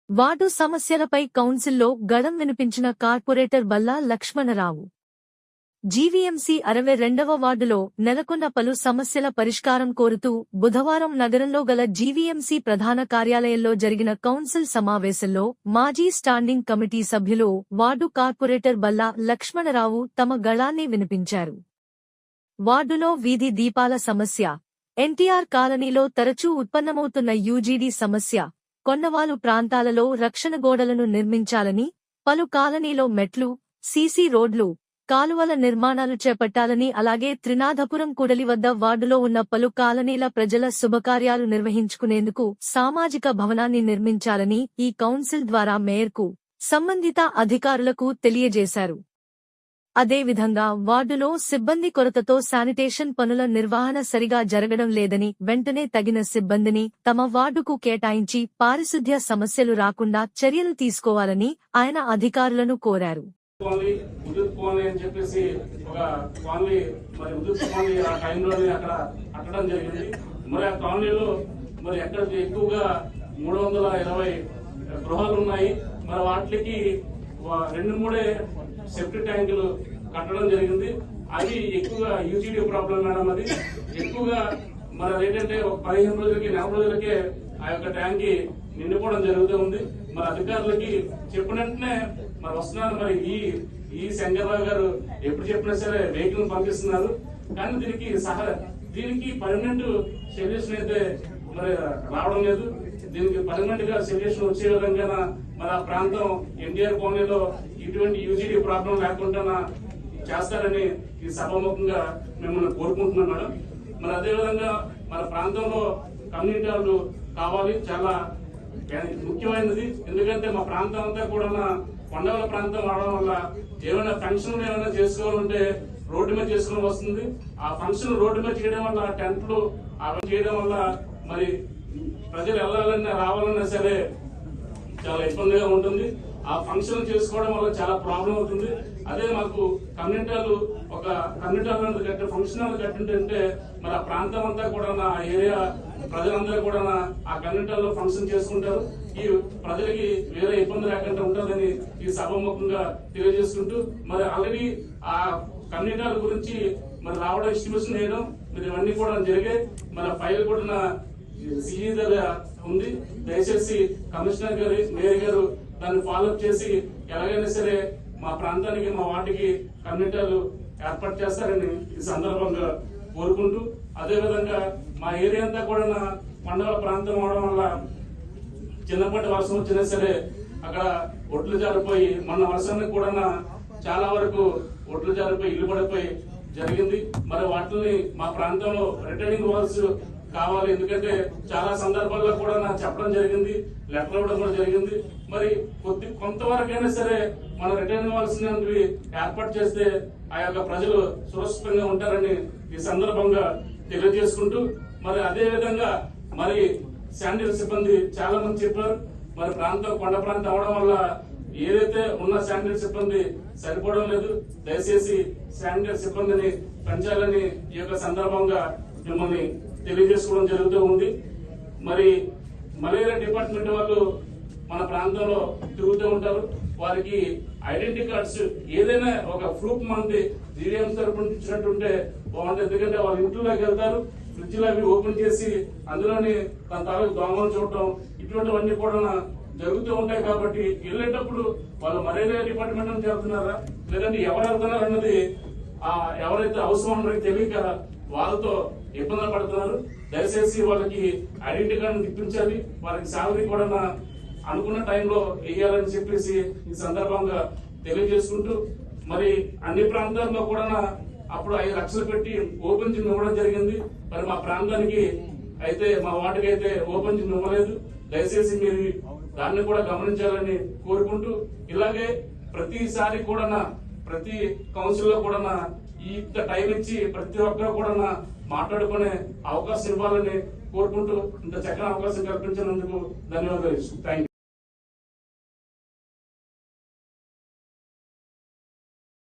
Ward సమస్యలపై కౌన్సిల్లో గళం వినిపించిన కార్పొరేటర్ బల్లా లక్ష్మణరావు. జీవీఎంసీ 62వ వార్డులో నెలకొన్న పలు సమస్యల పరిష్కారం కోరుతూ బుధవారం నగరంలో గల జీవీఎంసీ ప్రధాన కార్యాలయంలో జరిగిన కౌన్సిల్ సమావేశంలో మాజీ స్టాండింగ్ కమిటీ సభ్యులు వార్డు కార్పొరేటర్ బల్లా లక్ష్మణరావు తమ గళాన్ని వినిపించారు. వార్డులో వీధి దీపాల సమస్య, ఎన్టీఆర్ కాలనీలో తరచూ ఉత్పన్నమవుతున్న యూజీడీ సమస్య, కొన్నవాలు ప్రాంతాలలో రక్షణ గోడలను నిర్మించాలని, పలు కాలనీలో మెట్లు, సీసీ రోడ్లు, కాలువల నిర్మాణాలు చేపట్టాలని, అలాగే త్రినాథపురం కూడలి వద్ద వార్డులో ఉన్న పలు కాలనీల ప్రజల శుభకార్యాలు నిర్వహించుకునేందుకు సామాజిక భవనాన్ని నిర్మించాలని ఈ కౌన్సిల్ ద్వారా మేయర్కు, సంబంధిత అధికారులకు తెలియజేశారు. అదేవిధంగా వార్డులో సిబ్బంది కొరతతో శానిటేషన్ పనుల నిర్వహణ సరిగా జరగడం లేదని, వెంటనే తగిన సిబ్బందిని తమ వార్డుకు కేటాయించి పారిశుద్ధ్య సమస్యలు రాకుండా చర్యలు తీసుకోవాలని ఆయన అధికారులను కోరారు. గృహాలు ఉన్నాయి. మరి వాటికి 2-3 సెప్టిక్ ట్యాంకులు కట్టడం జరిగింది. అది ఎక్కువగా యూజీడీ ప్రాబ్లం మేడం. అది ఎక్కువగా మరి ఏంటంటే 15 రోజులకి 40 రోజులకే ఆ యొక్క ట్యాంక్ నిండిపోవడం జరుగుతూ ఉంది. మరి అధికారులకి చెప్పినట్టునే మరి వస్తున్నారు. మరి ఈ శంకర్రావు గారు ఎప్పుడు చెప్పినా సరే వెహికల్ పంపిస్తున్నారు. కానీ దీనికి పర్మనెంట్ సొల్యూషన్ అయితే మరి రావడం లేదు. దీనికి పర్మనెంట్ గా సొల్యూషన్ వచ్చే విధంగా మరి ఆ ప్రాంతం ఎన్టీఆర్ కాలనీలో ఇటువంటి యూజీడీ ప్రాబ్లం లేకుండా చేస్తారని ఈ సభాముఖంగా మిమ్మల్ని కోరుకుంటున్నాం మేడం. మరి అదేవిధంగా మన ప్రాంతంలో కమ్యూనిటీ హాలు కావాలి, చాలా ముఖ్యమైనది. ఎందుకంటే మా ప్రాంతం అంతా కూడా కొండల ప్రాంతం అవడం వల్ల ఏమైనా ఫంక్షన్లు ఏమైనా చేసుకోవాలంటే రోడ్డు మీద చేసుకోవడం వస్తుంది. ఆ ఫంక్షన్ రోడ్డు మీద చేయడం వల్ల టెంట్లు అవన్నీ చేయడం వల్ల మరి ప్రజలు వెళ్ళాలన్నా రావాలన్నా సరే చాలా ఇబ్బందిగా ఉంటుంది. ఆ ఫంక్షన్ చేసుకోవడం వల్ల చాలా ప్రాబ్లం అవుతుంది. అదే మాకు కమ్యూనిటీ హాల్ కట్టే ఫంక్షన్ హాల్ కట్టింటే మరి ఆ ప్రాంతం అంతా కూడా ఆ ఏరియా ప్రజలందరూ కూడా ఆ కమ్యూనిటీ హాల్లో ఫంక్షన్ చేసుకుంటారు. ఈ ప్రజలకి వేరే ఇబ్బంది లేకుండా ఉంటుందని ఈ సభాముఖంగా తెలియజేసుకుంటూ మరి ఆల్రెడీ ఆ కమ్యూనిటీ హాల్ గురించి మరి రావడం ఎస్టిమేషన్ వేయడం మరి ఇవన్నీ కూడా జరిగాయి. మరి ఫైల్ కూడా సిఈ దగ్గర ఉంది. దయచేసి కమిషనర్ గారు, మేయర్ గారు దాన్ని ఫాలోఅప్ చేసి ఎలాగైనా సరే మా ప్రాంతానికి, మా వార్డుకి కమ్యూనిటీ హాల్ ఏర్పాటు చేస్తారని ఈ సందర్భంగా కోరుకుంటూ, అదేవిధంగా మా ఏరియా అంతా కూడా కొండల ప్రాంతం అవడం వల్ల చిన్నప్పటి వర్షం వచ్చినా సరే అక్కడ ఒడ్లు జారిపోయి, మొన్న వర్షానికి కూడా చాలా వరకు ఒడ్లు జారిపోయి ఇల్లు పడిపోయి జరిగింది. మరి వాటిని మా ప్రాంతంలో రిటైనింగ్ వాల్స్ కావాలి. ఎందుకంటే చాలా సందర్భాల్లో కూడా నాకు చెప్పడం జరిగింది, లెటర్ ఇవ్వడం కూడా జరిగింది. మరి కొంతవరకైనా సరే మన రిటర్న్ ఇవ్వాల్సినవి ఏర్పాటు చేస్తే ఆ యొక్క ప్రజలు సురక్షితంగా ఉంటారని ఈ సందర్భంగా తెలియజేసుకుంటూ, మరి అదే విధంగా మరి శానిటరీ సిబ్బంది చాలా మంది చెప్పారు. మరి కొండ ప్రాంతం అవడం వల్ల ఏదైతే ఉన్న శానిటరీ సిబ్బంది సరిపోవడం లేదు. దయచేసి శానిటరీ సిబ్బందిని పెంచాలని ఈ యొక్క సందర్భంగా మిమ్మల్ని తెలియజేసుకోవడం జరుగుతూ ఉంది. మరి మలేరియా డిపార్ట్మెంట్ వాళ్ళు మన ప్రాంతంలో తిరుగుతూ ఉంటారు. వారికి ఐడెంటిటీ కార్డ్స్ ఏదైనా ఒక ప్రూఫ్ మంది జీవీఎం తరపున ఇచ్చినట్టుంటే బాగుంటుంది. ఎందుకంటే వాళ్ళ ఇంట్లోకి వెళ్తారు, ఫ్రిడ్జ్లు అవి ఓపెన్ చేసి అందులోని తన తాలూకు దోమలు చూడటం ఇటువంటివన్నీ కూడా జరుగుతూ ఉంటాయి. కాబట్టి వెళ్ళేటప్పుడు వాళ్ళు మలేరియా డిపార్ట్మెంట్ నుంచి వెళ్తున్నారా లేదంటే ఎవరు వెళ్తున్నారు అన్నది ఎవరైతే అవసరం తెలియక వాళ్ళతో ఇబ్బందులు పడుతున్నారు. దయచేసి వాళ్ళకి ఐడెంటిటీ కార్డు ఇప్పించాలి. వాళ్ళకి శాలరీ కూడా అనుకున్న టైంలో వేయాలని చెప్పేసి ఈ సందర్భంగా తెలియజేసుకుంటూ, మరి అన్ని ప్రాంతాల్లో కూడా అప్పుడు 5 లక్షలు పెట్టి ఓపెన్ జిమ్ ఇవ్వడం జరిగింది. మరి మా ప్రాంతానికి అయితే, మా వార్డుకి అయితే ఓపెన్ జిమ్ ఇవ్వలేదు. దయచేసి మీరు దాన్ని కూడా గమనించాలని కోరుకుంటూ, ఇలాగే ప్రతిసారి కూడా ప్రతి కౌన్సిల్ లో కూడా ఇంత టైం ఇచ్చి ప్రతి ఒక్కరు కూడా మాట్లాడుకునే అవకాశం ఇవ్వాలని కోరుకుంటూ, ఇంత చక్కని అవకాశం కల్పించినందుకు ధన్యవాదాలు. Thank you.